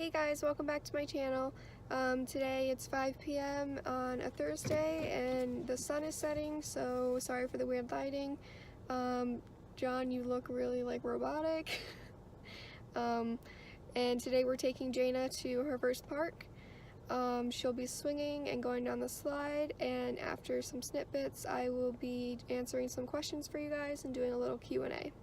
Hey guys, welcome back to my channel. Today it's 5 p.m. on a Thursday and the sun is setting, so sorry for the weird lighting. John, you look really like robotic. And today we're taking Jaina to her first park. She'll be swinging and going down the slide, and after some snippets I will be answering some questions for you guys and doing a little Q&A.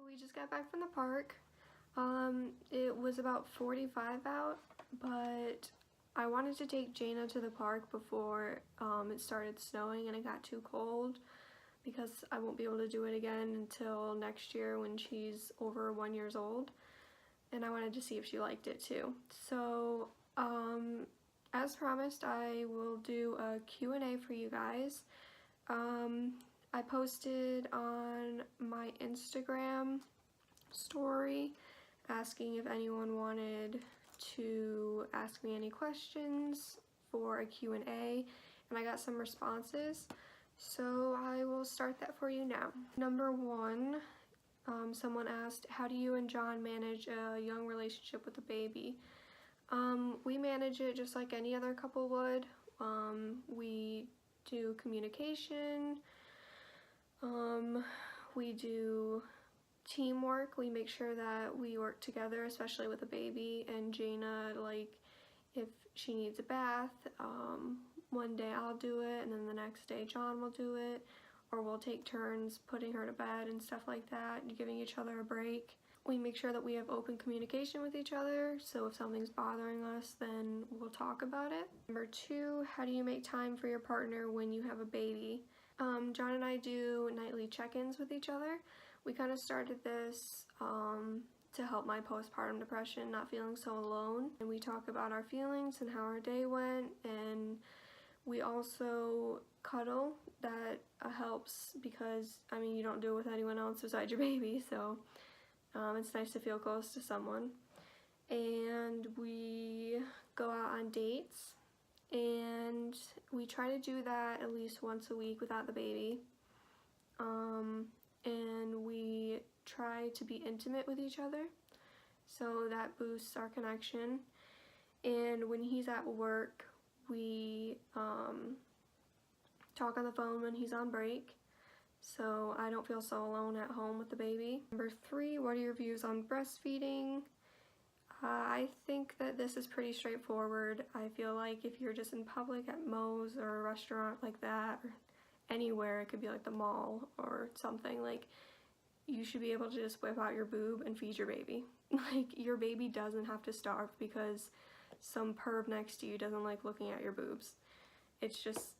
We just got back from the park. It was about 45 out, but I wanted to take Jaina to the park before it started snowing and it got too cold, because I won't be able to do it again until next year when she's over 1 year old, and I wanted to see if she liked it too. So as promised, I will do a Q&A for you guys. I posted on my Instagram story asking if anyone wanted to ask me any questions for a Q&A, and I got some responses, so I will start that for you now. Number one, someone asked, how do you and John manage a young relationship with a baby? We manage it just like any other couple would. We do communication, we do teamwork. We make sure that we work together, especially with a baby. And Jaina, like, if she needs a bath, one day I'll do it, and then the next day John will do it, or we'll take turns putting her to bed and stuff like that, and giving each other a break. We make sure that we have open communication with each other, so if something's bothering us, then we'll talk about it. Number two, how do you make time for your partner when you have a baby? John and I do nightly check-ins with each other. We kind of started this to help my postpartum depression, not feeling so alone. And we talk about our feelings and how our day went, and we also cuddle. That helps because, I mean, you don't do it with anyone else besides your baby, so it's nice to feel close to someone. And we go out on dates, and we try to do that at least once a week without the baby. And we try to be intimate with each other, so that boosts our connection. And when he's at work, we talk on the phone when he's on break, so I don't feel so alone at home with the baby. Number three, what are your views on breastfeeding? I think that this is pretty straightforward. I feel like if you're just in public at Moe's or a restaurant like that, or anywhere, it could be like the mall or something, like, you should be able to just whip out your boob and feed your baby. Like, your baby doesn't have to starve because some perv next to you doesn't like looking at your boobs. It's just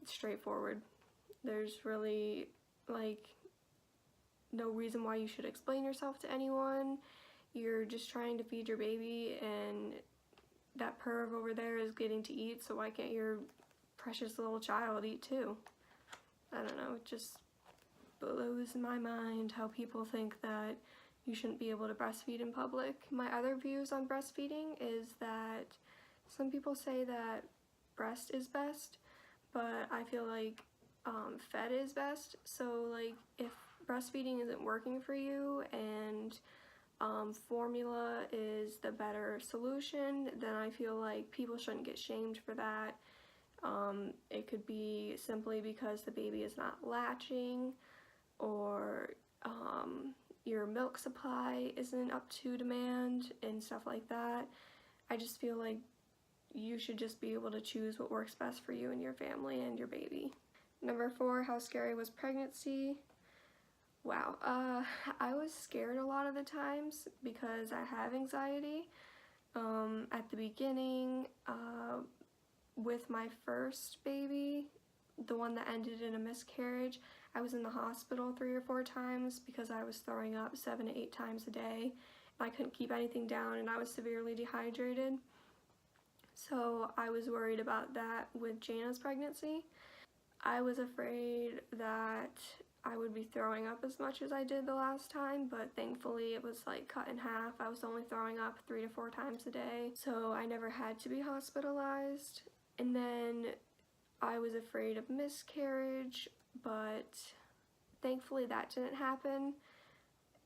straightforward. There's really, like, no reason why you should explain yourself to anyone. You're just trying to feed your baby, and that perv over there is getting to eat, so why can't your precious little child eat too? I don't know, just blows my mind how people think that you shouldn't be able to breastfeed in public. My other views on breastfeeding is that some people say that breast is best, but I feel like fed is best. So like if breastfeeding isn't working for you and formula is the better solution, then I feel like people shouldn't get shamed for that. It could be simply because the baby is not latching, or your milk supply isn't up to demand and stuff like that. I just feel like you should just be able to choose what works best for you and your family and your baby. Number 4, how scary was pregnancy? Wow, I was scared a lot of the times because I have anxiety. At the beginning, with my first baby, the one that ended in a miscarriage, I was in the hospital 3 or 4 times because I was throwing up 7 to 8 times a day. I couldn't keep anything down and I was severely dehydrated. So I was worried about that with Jaina's pregnancy. I was afraid that I would be throwing up as much as I did the last time, but thankfully it was like cut in half. I was only throwing up 3 to 4 times a day, so I never had to be hospitalized. And then I was afraid of miscarriage, but thankfully that didn't happen.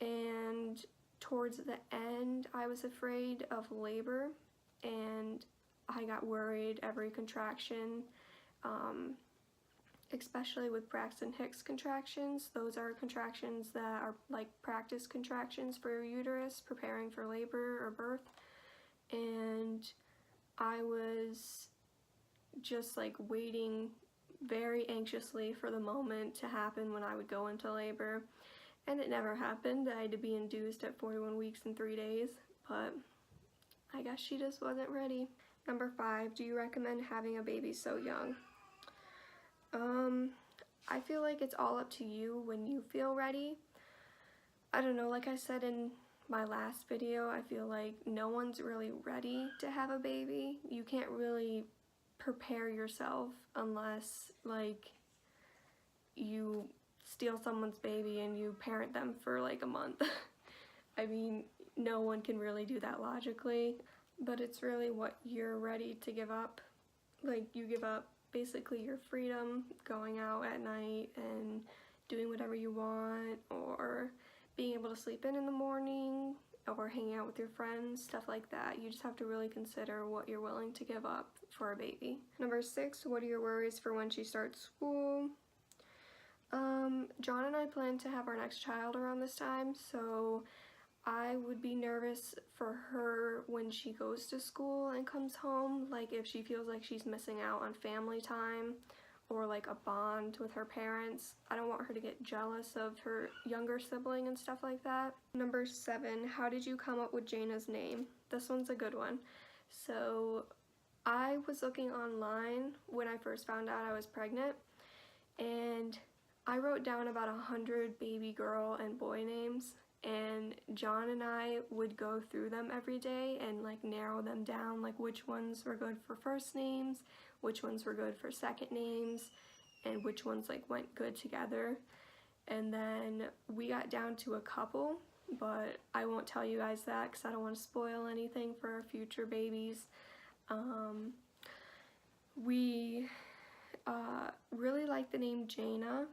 And towards the end, I was afraid of labor, and I got worried every contraction, especially with Braxton Hicks contractions. Those are contractions that are like practice contractions for your uterus, preparing for labor or birth. And I was just like waiting very anxiously for the moment to happen when I would go into labor. And it never happened. I had to be induced at 41 weeks and 3 days, but I guess she just wasn't ready. Number 5, do you recommend having a baby so young? I feel like it's all up to you when you feel ready. I don't know, like I said in my last video, I feel like no one's really ready to have a baby. You can't really prepare yourself unless like you steal someone's baby and you parent them for like a month. I mean, no one can really do that logically, but it's really what you're ready to give up. Like, you give up basically your freedom, going out at night and doing whatever you want, or being able to sleep in the morning, or hanging out with your friends, stuff like that. You just have to really consider what you're willing to give up for a baby. Number 6, what are your worries for when she starts school? John and I plan to have our next child around this time, so I would be nervous for her when she goes to school and comes home, like if she feels like she's missing out on family time or like a bond with her parents. I don't want her to get jealous of her younger sibling and stuff like that. Number 7, how did you come up with Jaina's name? This one's a good one. So I was looking online when I first found out I was pregnant, and I wrote down about 100 baby girl and boy names, and John and I would go through them every day and like narrow them down, like which ones were good for first names, which ones were good for second names, and which ones like went good together. And then we got down to a couple, but I won't tell you guys that because I don't want to spoil anything for our future babies. We really like the name Jaina,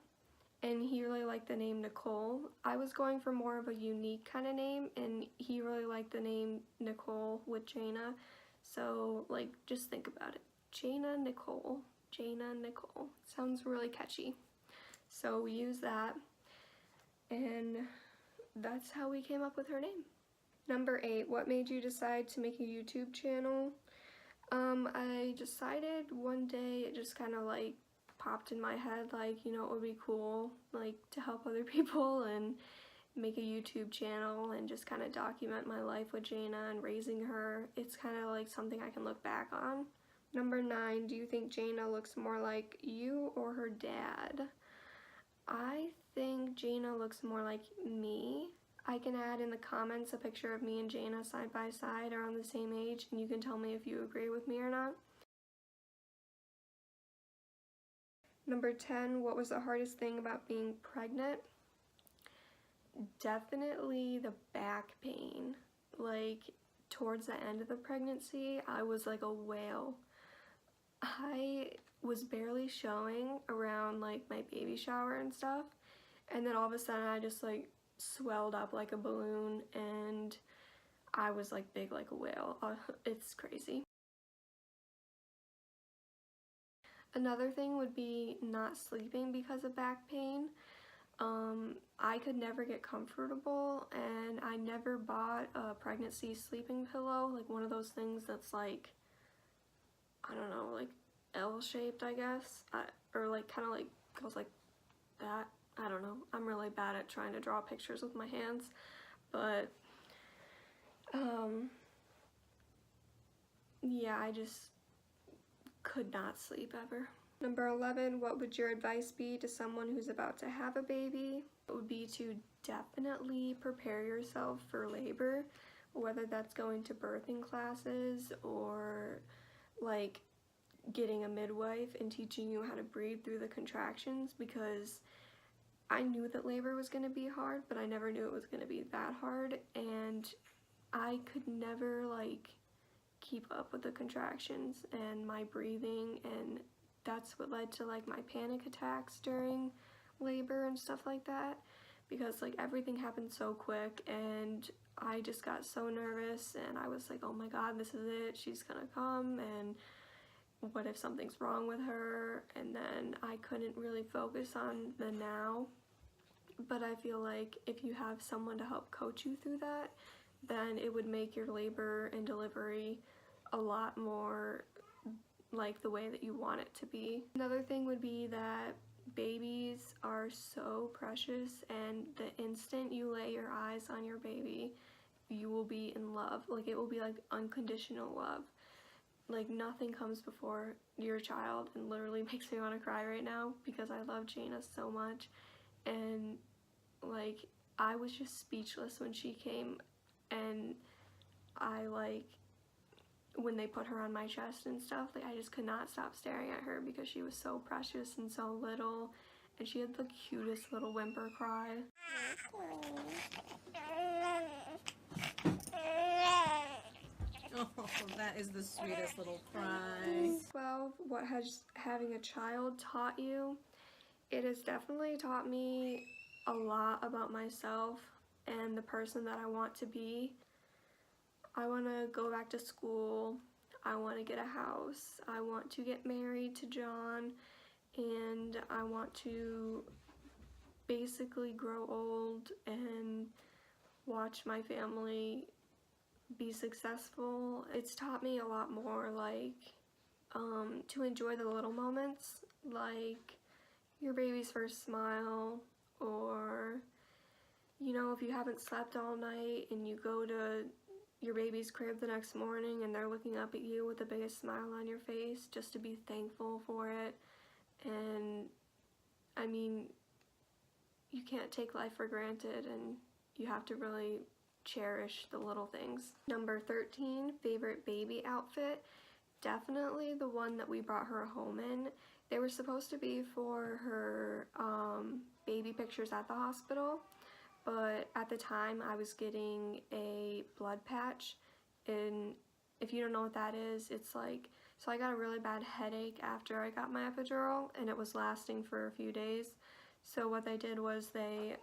and he really liked the name Nicole. I was going for more of a unique kind of name, and he really liked the name Nicole with Jaina. So like, just think about it. Jaina Nicole. Jaina Nicole. Sounds really catchy. So we used that, and that's how we came up with her name. Number 8, what made you decide to make a YouTube channel? I decided one day, it just kind of like popped in my head, like, you know, it would be cool like to help other people and make a YouTube channel and just kind of document my life with Jaina and raising her. It's kind of like something I can look back on. Number 9, do you think Jaina looks more like you or her dad? I think Jaina looks more like me. I can add in the comments a picture of me and Jaina side by side, around the same age, and you can tell me if you agree with me or not. Number 10, what was the hardest thing about being pregnant? definitely the back pain. Like, towards the end of the pregnancy, I was like a whale. I was barely showing around like my baby shower and stuff, and then all of a sudden I just like swelled up like a balloon, and I was like big like a whale. It's crazy. Another thing would be not sleeping because of back pain. I could never get comfortable, and I never bought a pregnancy sleeping pillow, like one of those things that's like, I don't know, like L-shaped, I guess, or like kind of like goes like that. I don't know. I'm really bad at trying to draw pictures with my hands, but yeah, I just could not sleep ever. Number 11, what would your advice be to someone who's about to have a baby? It would be to definitely prepare yourself for labor, whether that's going to birthing classes or like getting a midwife and teaching you how to breathe through the contractions, because I knew that labor was going to be hard, but I never knew it was going to be that hard, and I could never like keep up with the contractions and my breathing, and that's what led to like my panic attacks during labor and stuff like that, because like everything happened so quick and I just got so nervous, and I was like, oh my god, this is it, she's gonna come, and what if something's wrong with her? And then I couldn't really focus on the now. But I feel like if you have someone to help coach you through that, then it would make your labor and delivery a lot more like the way that you want it to be. Another thing would be that babies are so precious, and the instant you lay your eyes on your baby, you will be in love. Like, it will be like unconditional love. Like, nothing comes before your child, and literally makes me want to cry right now because I love Jaina so much. And like, I was just speechless when she came, and I like, when they put her on my chest and stuff, like I just could not stop staring at her because she was so precious and so little, and she had the cutest little whimper cry. Oh, that is the sweetest little cry. 12, what has having a child taught you? It has definitely taught me a lot about myself and the person that I want to be. I want to go back to school. I want to get a house. I want to get married to John, and I want to basically grow old and watch my family be successful. It's taught me a lot more, like, to enjoy the little moments, like your baby's first smile, or, you know, if you haven't slept all night and you go to your baby's crib the next morning and they're looking up at you with the biggest smile on your face, just to be thankful for it. And I mean, you can't take life for granted, and you have to really cherish the little things. Number 13, favorite baby outfit. Definitely the one that we brought her home in. They were supposed to be for her baby pictures at the hospital, but at the time I was getting a blood patch, and if you don't know what that is, it's like, so I got a really bad headache after I got my epidural, and it was lasting for a few days. So what they did was they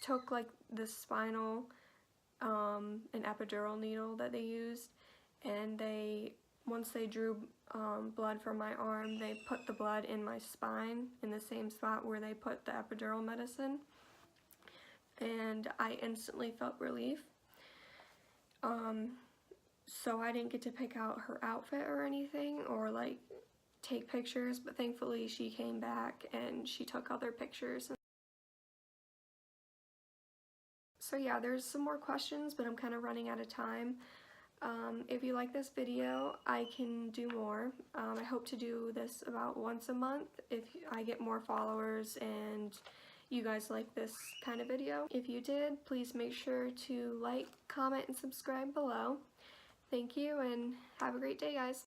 took like the spinal, an epidural needle that they used, and they, once they drew blood from my arm, they put the blood in my spine in the same spot where they put the epidural medicine, and I instantly felt relief. So I didn't get to pick out her outfit or anything, or like take pictures, but thankfully she came back and she took other pictures. So yeah, there's some more questions, but I'm kind of running out of time. If you like this video, I can do more. I hope to do this about once a month if I get more followers and you guys like this kind of video. If you did, please make sure to like, comment, and subscribe below. Thank you, and have a great day, guys.